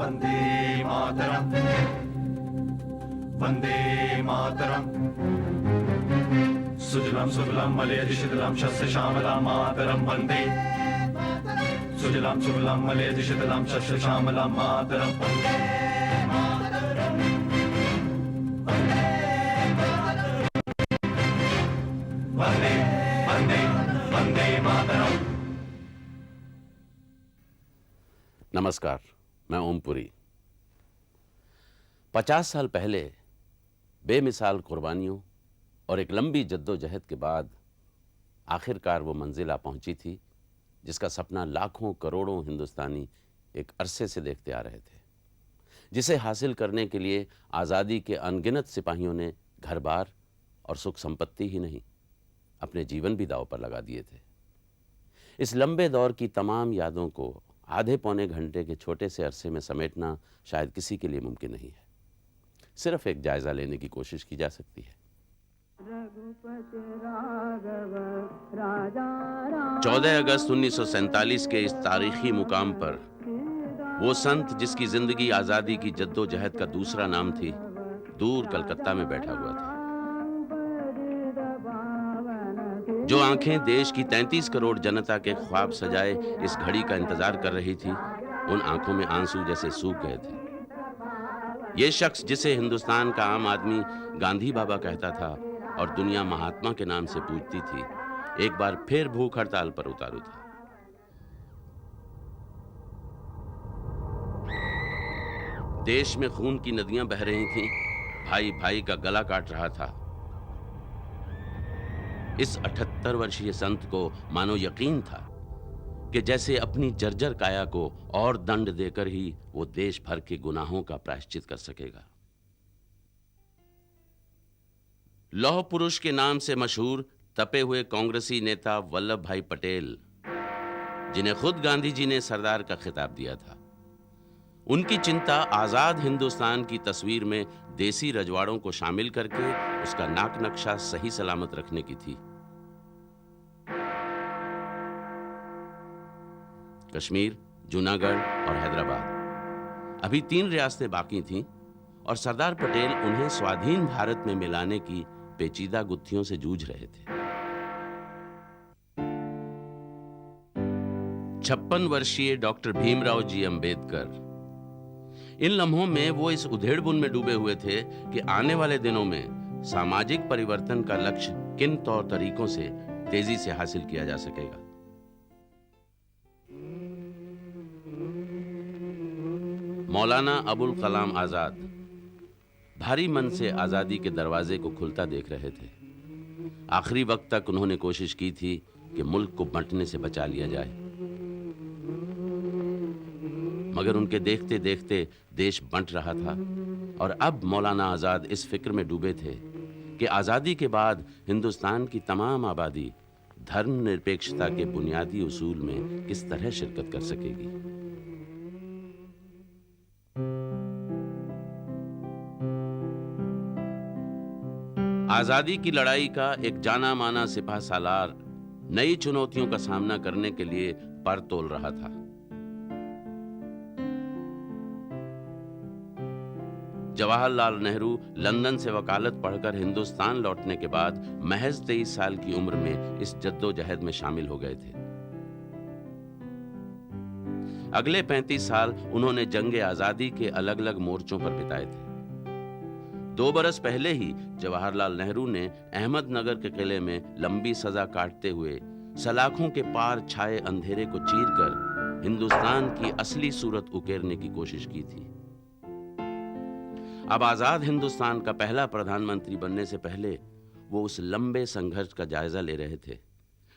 वंदे मातरम, वंदे मातरम। सुजलाम सुफलाम मलयजशीतलाम शस्य श्यामलाम मातरम वंदे। सुजलाम सुफलाम मलयजशीतलाम शस्य श्यामलाम मातरम वंदे मातरम, वंदे वंदे वंदे मातरम। नमस्कार, मैं ओमपुरी। 50 साल पहले बेमिसाल कुर्बानियों और एक लंबी जद्दोजहद के बाद आखिरकार वो मंजिल आ पहुंची थी जिसका सपना लाखों करोड़ों हिंदुस्तानी एक अरसे से देखते आ रहे थे, जिसे हासिल करने के लिए आज़ादी के अनगिनत सिपाहियों ने घर बार और सुख संपत्ति ही नहीं, अपने जीवन भी दांव पर लगा दिए थे। इस लंबे दौर की तमाम यादों को आधे पौने घंटे के छोटे से अरसे में समेटना शायद किसी के लिए मुमकिन नहीं है। सिर्फ एक जायजा लेने की कोशिश की जा सकती है। 14 अगस्त 1947 के इस तारीखी मुकाम पर वो संत जिसकी जिंदगी आज़ादी की जद्दोजहद का दूसरा नाम थी, दूर कलकत्ता में बैठा हुआ था। जो आंखें देश की 33 करोड़ जनता के ख्वाब सजाए इस घड़ी का इंतजार कर रही थी, उन आंखों में आंसू जैसे सूख गए थे। ये शख्स जिसे हिंदुस्तान का आम आदमी गांधी बाबा कहता था और दुनिया महात्मा के नाम से पूजती थी, एक बार फिर भूख हड़ताल पर उतारू था। देश में खून की नदियां बह रही थीं, भाई भाई का गला काट रहा था। इस 78 वर्षीय संत को मानो यकीन था कि जैसे अपनी जर्जर काया को और दंड देकर ही वो देश भर के गुनाहों का प्रायश्चित कर सकेगा। लौह पुरुष के नाम से मशहूर तपे हुए कांग्रेसी नेता वल्लभ भाई पटेल, जिन्हें खुद गांधी जी ने सरदार का खिताब दिया था, उनकी चिंता आजाद हिंदुस्तान की तस्वीर में देसी रजवाड़ों को शामिल करके उसका नाक नक्शा सही सलामत रखने की थी। कश्मीर, जूनागढ़ और हैदराबाद, अभी 3 रियासतें बाकी थीं और सरदार पटेल उन्हें स्वाधीन भारत में मिलाने की पेचीदा गुत्थियों से जूझ रहे थे। 56 वर्षीय डॉक्टर भीमराव जी अंबेडकर, इन लम्हों में वो इस उधेड़बुन में डूबे हुए थे कि आने वाले दिनों में सामाजिक परिवर्तन का लक्ष्य किन तौर तरीकों से तेजी से हासिल किया जा सकेगा। मौलाना अबुल कलाम आजाद भारी मन से आजादी के दरवाजे को खुलता देख रहे थे। आखिरी वक्त तक उन्होंने कोशिश की थी कि मुल्क को बंटने से बचा लिया जाए, मगर उनके देखते देखते देश बंट रहा था और अब मौलाना आजाद इस फिक्र में डूबे थे कि आजादी के बाद हिंदुस्तान की तमाम आबादी धर्मनिरपेक्षता के बुनियादी उसूल में किस तरह शिरकत कर सकेगी। आजादी की लड़ाई का एक जाना माना सिपह सालार नई चुनौतियों का सामना करने के लिए पर तोल रहा था। जवाहरलाल नेहरू लंदन से वकालत पढ़कर हिंदुस्तान लौटने के बाद महज 23 साल की उम्र में इस जद्दोजहद में शामिल हो गए थे। अगले 35 साल उन्होंने जंग आजादी के अलग अलग मोर्चों पर बिताए थे। 2 बरस पहले ही जवाहरलाल नेहरू ने अहमदनगर के किले में लंबी सजा काटते हुए सलाखों के पार छाए अंधेरे को चीरकर हिंदुस्तान की असली सूरत उकेरने की कोशिश की थी। अब आजाद हिंदुस्तान का पहला प्रधानमंत्री बनने से पहले वो उस लंबे संघर्ष का जायजा ले रहे थे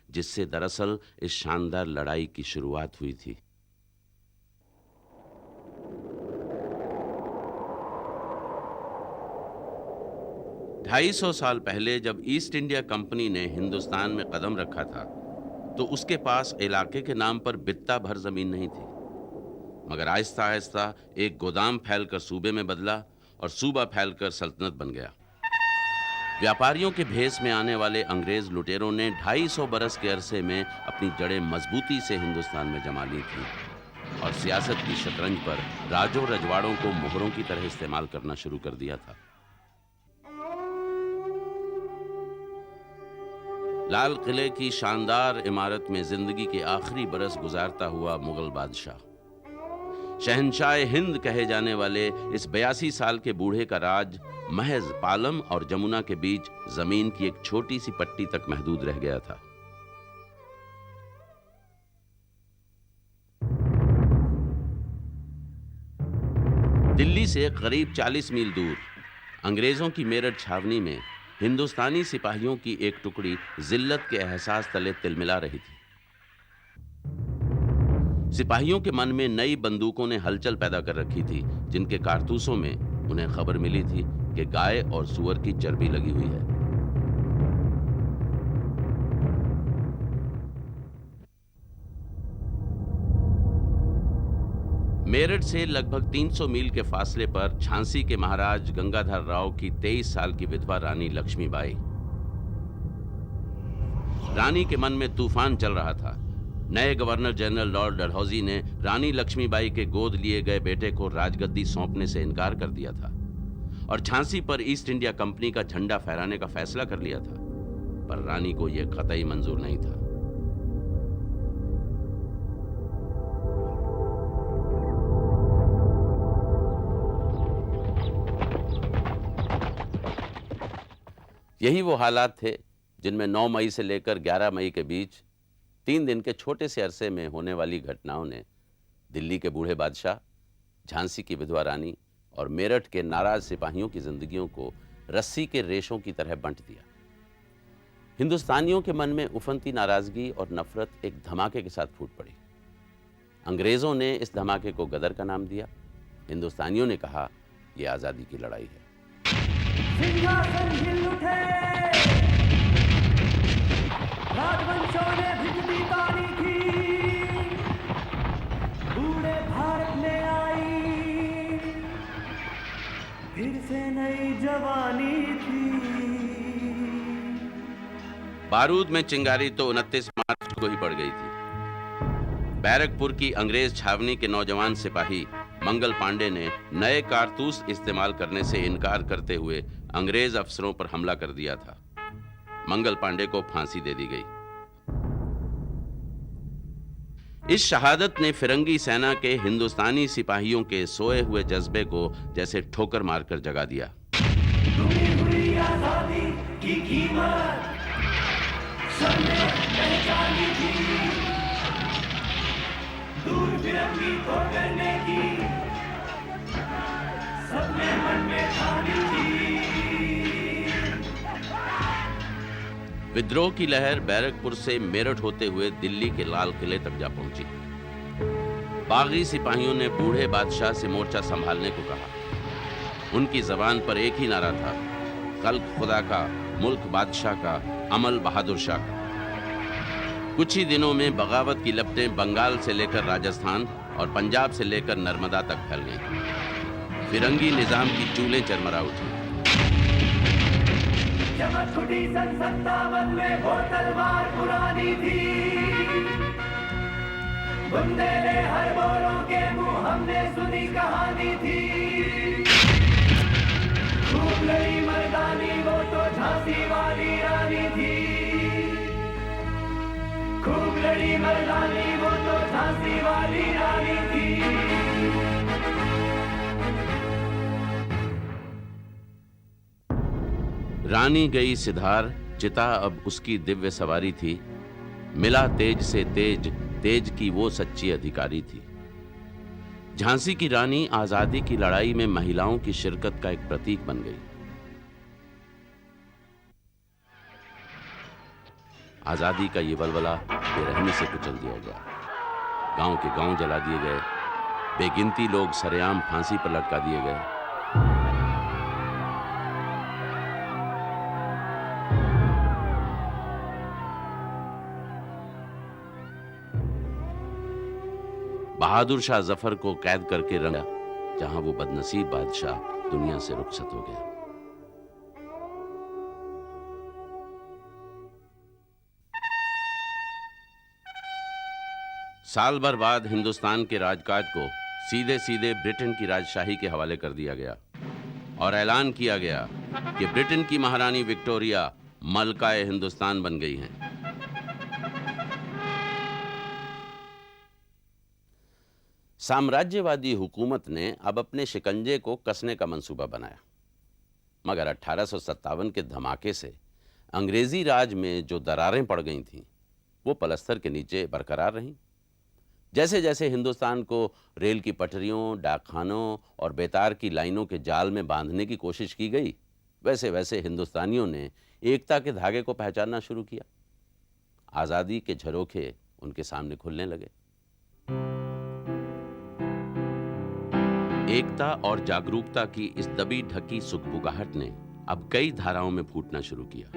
जिससे दरअसल इस शानदार लड़ाई की शुरुआत हुई थी। ढाई सौ साल पहले जब ईस्ट इंडिया कंपनी ने हिंदुस्तान में कदम रखा था तो उसके पास इलाके के नाम पर बित्ता भर जमीन नहीं थी, मगर आहिस्ता आहिस्ता एक गोदाम फैलकर सूबे में बदला और सूबा फैलकर सल्तनत बन गया। व्यापारियों के भेष में आने वाले अंग्रेज लुटेरों ने 250 बरस के अरसे में अपनी जड़ें मजबूती से हिंदुस्तान में जमा ली थी। और सियासत की शतरंज पर राजों रजवाड़ों को मोहरों की तरह इस्तेमाल करना शुरू कर दिया था। लाल किले की शानदार इमारत में जिंदगी के आखिरी बरस गुजारता हुआ मुगल बादशाह, शहंशाह हिंद कहे जाने वाले इस 82 साल के बूढ़े का राज महज पालम और जमुना के बीच जमीन की एक छोटी सी पट्टी तक महदूद रह गया था। दिल्ली से करीब 40 मील दूर अंग्रेजों की मेरठ छावनी में हिंदुस्तानी सिपाहियों की एक टुकड़ी जिल्लत के एहसास तले तिलमिला रही थी। सिपाहियों के मन में नई बंदूकों ने हलचल पैदा कर रखी थी, जिनके कारतूसों में उन्हें खबर मिली थी कि गाय और सुअर की चर्बी लगी हुई है। मेरठ से लगभग 300 मील के फासले पर झांसी के महाराज गंगाधर राव की 23 साल की विधवा रानी लक्ष्मीबाई। रानी के मन में तूफान चल रहा था। नए गवर्नर जनरल लॉर्ड डलहौजी ने रानी लक्ष्मीबाई के गोद लिए गए बेटे को राजगद्दी सौंपने से इनकार कर दिया था और झांसी पर ईस्ट इंडिया कंपनी का झंडा फहराने का फैसला कर लिया था, पर रानी को यह कतई मंजूर नहीं था। यही वो हालात थे जिनमें 9 मई से लेकर 11 मई के बीच 3 दिन के छोटे से अरसे में होने वाली घटनाओं ने दिल्ली के बूढ़े बादशाह, झांसी की विधवा रानी और मेरठ के नाराज सिपाहियों की जिंदगियों को रस्सी के रेशों की तरह बांट दिया। हिंदुस्तानियों के मन में उफनती नाराजगी और नफरत एक धमाके के साथ फूट पड़ी। अंग्रेजों ने इस धमाके को गदर का नाम दिया। हिंदुस्तानियों ने कहा, यह आजादी की लड़ाई है। सिंहासन हिल उठे, राजवंशों ने भिजती तानी की, बूढ़े भारत में आई फिर से नई जवानी थी। बारूद में चिंगारी तो 29 मार्च को ही पड़ गई थी। बैरकपुर की अंग्रेज छावनी के नौजवान सिपाही मंगल पांडे ने नए कारतूस इस्तेमाल करने से इनकार करते हुए अंग्रेज अफसरों पर हमला कर दिया था। मंगल पांडे को फांसी दे दी गई। इस शहादत ने फिरंगी सेना के हिंदुस्तानी सिपाहियों के सोए हुए जज्बे को जैसे ठोकर मारकर जगा दिया। तुम्हें हुई आजादी की कीमत सबने पहचानी थी, दूर फिरंगी को करने की सबने मन में ठानी थी। विद्रोह की लहर बैरकपुर से मेरठ होते हुए दिल्ली के लाल किले तक जा पहुंची। बागी सिपाहियों ने बूढ़े बादशाह से मोर्चा संभालने को कहा। उनकी जबान पर एक ही नारा था, खल्क खुदा का, मुल्क बादशाह का, अमल बहादुर शाह का। कुछ ही दिनों में बगावत की लपटें बंगाल से लेकर राजस्थान और पंजाब से लेकर नर्मदा तक फैल गईं। फिरंगी निजाम की चूलें चरमरा उठी। चमक उठी सन 57 में वो तलवार पुरानी थी, बुंदेले हर बोरों के मुंह हमने सुनी कहानी थी। खूब लड़ी मर्दानी वो तो झांसी वाली रानी थी, खूब लड़ी मर्दानी वो तो झांसी वाली रानी थी। रानी गई सिधार, चिता अब उसकी दिव्य सवारी थी। मिला तेज से तेज, तेज की वो सच्ची अधिकारी थी। झांसी की रानी आजादी की लड़ाई में महिलाओं की शिरकत का एक प्रतीक बन गई। आजादी का ये वलवला बेरहमी से कुचल दिया गया। गांव के गांव जला दिए गए, बेगिनती लोग सरेआम फांसी पर लटका दिए गए। बहादुर शाह जफर को कैद करके रंगा, जहां वो बदनसीब बादशाह दुनिया से रुखसत हो गया। साल भर बाद हिंदुस्तान के राजकाज को सीधे सीधे ब्रिटेन की राजशाही के हवाले कर दिया गया और ऐलान किया गया कि ब्रिटेन की महारानी विक्टोरिया मलकाए हिंदुस्तान बन गई हैं। साम्राज्यवादी हुकूमत ने अब अपने शिकंजे को कसने का मंसूबा बनाया, मगर 1857 के धमाके से अंग्रेजी राज में जो दरारें पड़ गई थीं वो पलस्तर के नीचे बरकरार रहीं। जैसे जैसे हिंदुस्तान को रेल की पटरियों, डाकखानों और बेतार की लाइनों के जाल में बांधने की कोशिश की गई, वैसे वैसे हिंदुस्तानियों ने एकता के धागे को पहचानना शुरू किया। आज़ादी के झरोखे उनके सामने खुलने लगे। एकता और जागरूकता की इस दबी ढकी सुगबुगाहट ने अब कई धाराओं में फूटना शुरू किया।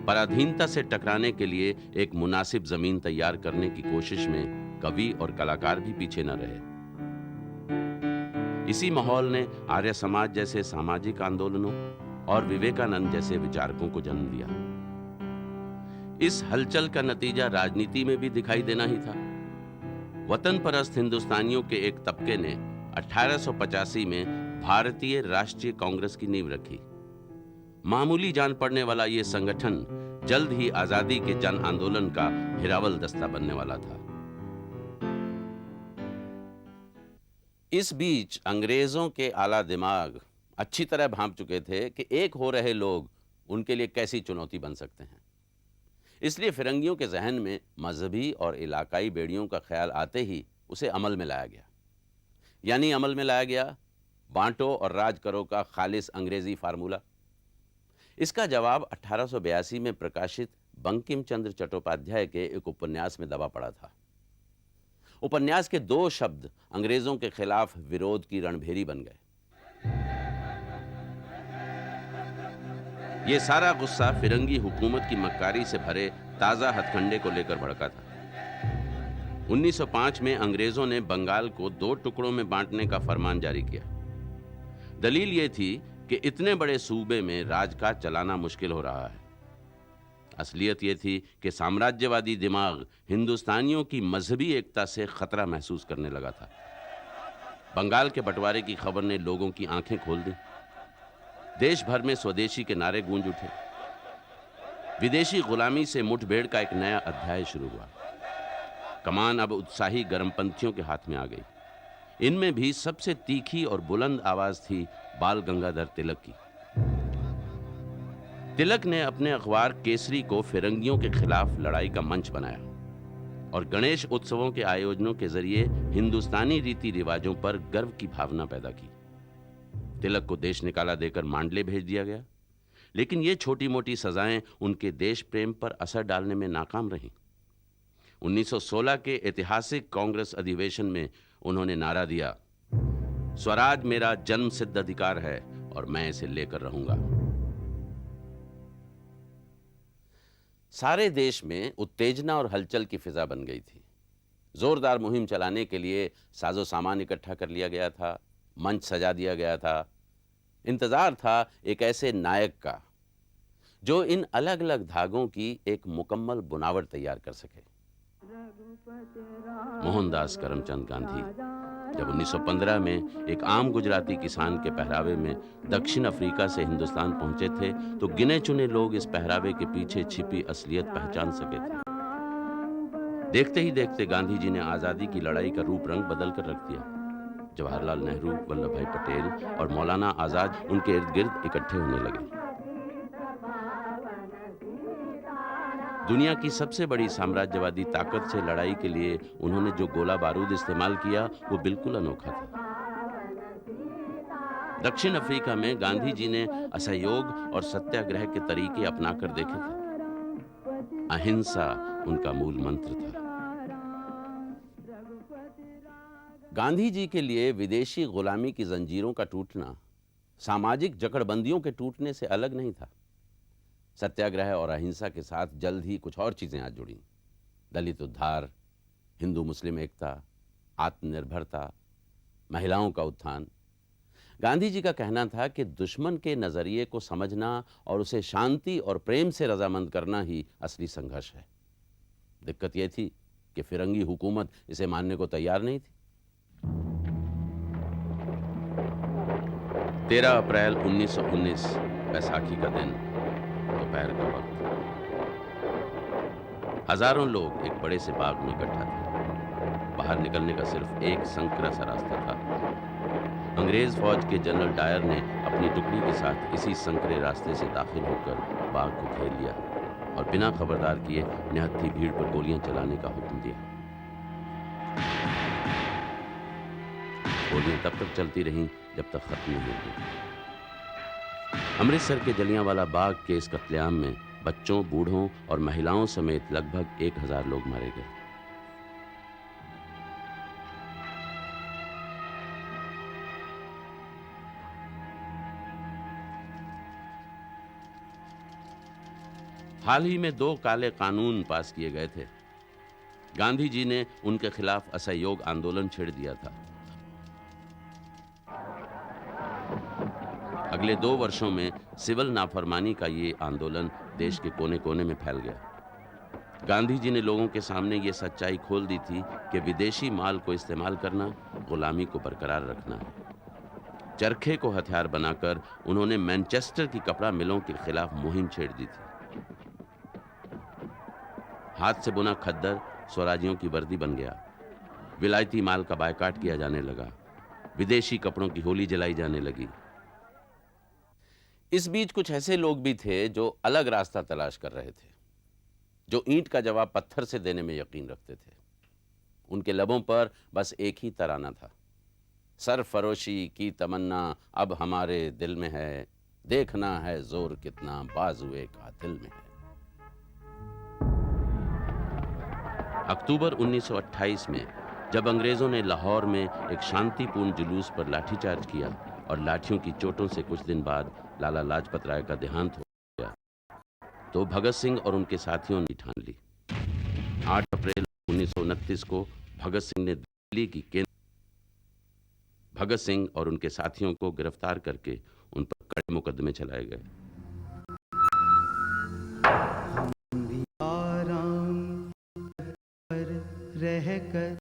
पराधीनता से टकराने के लिए एक मुनासिब जमीन तैयार करने की कोशिश में कवि और कलाकार भी पीछे न रहे। इसी माहौल ने आर्य समाज जैसे सामाजिक आंदोलनों और विवेकानंद जैसे विचारकों को जन्म दिया। इस हलचल का नतीजा राजनीति में भी दिखाई देना ही था। वतन परस्त हिंदुस्तानियों के एक तबके ने 1885 में भारतीय राष्ट्रीय कांग्रेस की नींव रखी। मामूली जान पड़ने वाला यह संगठन जल्द ही आजादी के जन आंदोलन का हिरावल दस्ता बनने वाला था। इस बीच अंग्रेजों के आला दिमाग अच्छी तरह भांप चुके थे कि एक हो रहे लोग उनके लिए कैसी चुनौती बन सकते हैं। इसलिए फिरंगियों के जहन में मजहबी और इलाकाई बेड़ियों का ख्याल आते ही उसे अमल में लाया गया। यानी अमल में लाया गया बांटो और राज करो का खालिस अंग्रेजी फार्मूला। इसका जवाब 1882 में प्रकाशित बंकिम चंद्र चट्टोपाध्याय के एक उपन्यास में दबा पड़ा था। उपन्यास के 2 शब्द अंग्रेजों के खिलाफ विरोध की रणभेरी बन गए। यह सारा गुस्सा फिरंगी हुकूमत की मक्कारी से भरे ताजा हथकंडे को लेकर भड़का था। 1905 में अंग्रेजों ने बंगाल को 2 टुकड़ों में बांटने का फरमान जारी किया। दलील यह थी कि इतने बड़े सूबे में राजकाज चलाना मुश्किल हो रहा है। असलियत यह थी कि साम्राज्यवादी दिमाग हिंदुस्तानियों की मजहबी एकता से खतरा महसूस करने लगा था। बंगाल के बंटवारे की खबर ने लोगों की आंखें खोल दी। देश भर में स्वदेशी के नारे गूंज उठे। विदेशी गुलामी से मुठभेड़ का एक नया अध्याय शुरू हुआ। कमान अब उत्साही गर्मपंथियों के हाथ में आ गई। इनमें भी सबसे तीखी और बुलंद आवाज थी बाल गंगाधर तिलक की। तिलक ने अपने अखबार केसरी को फिरंगियों के खिलाफ लड़ाई का मंच बनाया और गणेश उत्सवों के आयोजनों के जरिए हिंदुस्तानी रीति रिवाजों पर गर्व की भावना पैदा की। तिलक को देश निकाला देकर मांडले भेज दिया गया, लेकिन ये छोटी मोटी सजाएं उनके देश प्रेम पर असर डालने में नाकाम रहीं। 1916 के ऐतिहासिक कांग्रेस अधिवेशन में उन्होंने नारा दिया, स्वराज मेरा जन्म सिद्ध अधिकार है और मैं इसे लेकर रहूंगा। सारे देश में उत्तेजना और हलचल की फिजा बन गई थी। जोरदार मुहिम चलाने के लिए साजो सामान इकट्ठा कर लिया गया था, मंच सजा दिया गया था। इंतजार था एक ऐसे नायक का जो इन अलग अलग धागों की एक मुकम्मल बुनावट तैयार कर सके। मोहनदास करमचंद गांधी जब 1915 में एक आम गुजराती किसान के पहरावे में दक्षिण अफ्रीका से हिंदुस्तान पहुंचे थे, तो गिने चुने लोग इस पहरावे के पीछे छिपी असलियत पहचान सके थे। देखते ही देखते गांधी जी ने आजादी की लड़ाई का रूप रंग बदल कर रख दिया। जवाहरलाल नेहरू, वल्लभ भाई पटेल और मौलाना आजाद उनके इर्द गिर्द इकट्ठे होने लगे। दुनिया की सबसे बड़ी साम्राज्यवादी ताकत से लड़ाई के लिए उन्होंने जो गोला बारूद इस्तेमाल किया वो बिल्कुल अनोखा था। दक्षिण अफ्रीका में गांधी जी ने असहयोग और सत्याग्रह के तरीके अपनाकर देखे थे। अहिंसा उनका मूल मंत्र था। गांधी जी के लिए विदेशी गुलामी की जंजीरों का टूटना सामाजिक जकड़बंदियों के टूटने से अलग नहीं था। सत्याग्रह और अहिंसा के साथ जल्द ही कुछ और चीजें आ जुड़ी। दलित उद्धार, हिंदू मुस्लिम एकता, आत्मनिर्भरता, महिलाओं का उत्थान। गांधी जी का कहना था कि दुश्मन के नजरिए को समझना और उसे शांति और प्रेम से रजामंद करना ही असली संघर्ष है। दिक्कत यह थी कि फिरंगी हुकूमत इसे मानने को तैयार नहीं थी। 13 अप्रैल 1919 बैसाखी का दिन, दोपहर का वक्त। हजारों लोग एक बड़े से बाग में इकट्ठा थे। बाहर निकलने का सिर्फ एक संकरा सा रास्ता था। अंग्रेज फौज के जनरल डायर ने अपनी टुकड़ी के साथ इसी संकरे रास्ते से दाखिल होकर बाग को घेर लिया और बिना खबरदार किए निहत्थी भीड़ पर गोलियां चलाने का हुक्म दिया। गोलियां तब तक चलती रहीं जब तक खत्म नहीं हो गई। अमृतसर के जलियांवाला बाग के इस कत्लेआम में बच्चों, बूढ़ों और महिलाओं समेत लगभग 1000 लोग मारे गए। हाल ही में 2 काले कानून पास किए गए थे। गांधी जी ने उनके खिलाफ असहयोग आंदोलन छेड़ दिया था। अगले 2 वर्षों में सिविल नाफरमानी का ये आंदोलन देश के कोने कोने में फैल गया। गांधी जी ने लोगों के सामने ये सच्चाई खोल दी थी कि विदेशी माल को इस्तेमाल करना गुलामी को बरकरार रखना है। चरखे को हथियार बनाकर उन्होंने मैनचेस्टर की कपड़ा मिलों के खिलाफ मुहिम छेड़ दी थी। हाथ से बुना खद्दर स्वराजियों की वर्दी बन गया। विलायती माल का बायकाट किया जाने लगा। विदेशी कपड़ों की होली जलाई जाने लगी। इस बीच कुछ ऐसे लोग भी थे जो अलग रास्ता तलाश कर रहे थे, जो ईंट का जवाब पत्थर से देने में यकीन रखते थे। उनके लबों पर बस एक ही तराना था, सरफरोशी की तमन्ना अब हमारे दिल में है, देखना है जोर कितना बाजुए कातिल में है। अक्टूबर 1928 में जब अंग्रेजों ने लाहौर में एक शांतिपूर्ण जुलूस पर लाठीचार्ज किया और लाठियों की चोटों से कुछ दिन बाद लाला लाजपत राय का देहांत हो गया, तो भगत सिंह और उनके साथियों ने ठान ली। 8 अप्रैल 1929 को भगत सिंह ने दिल्ली की केंद्र भगत सिंह और उनके साथियों को गिरफ्तार करके उन पर कड़े मुकदमे चलाए गए। आराम पर रहकर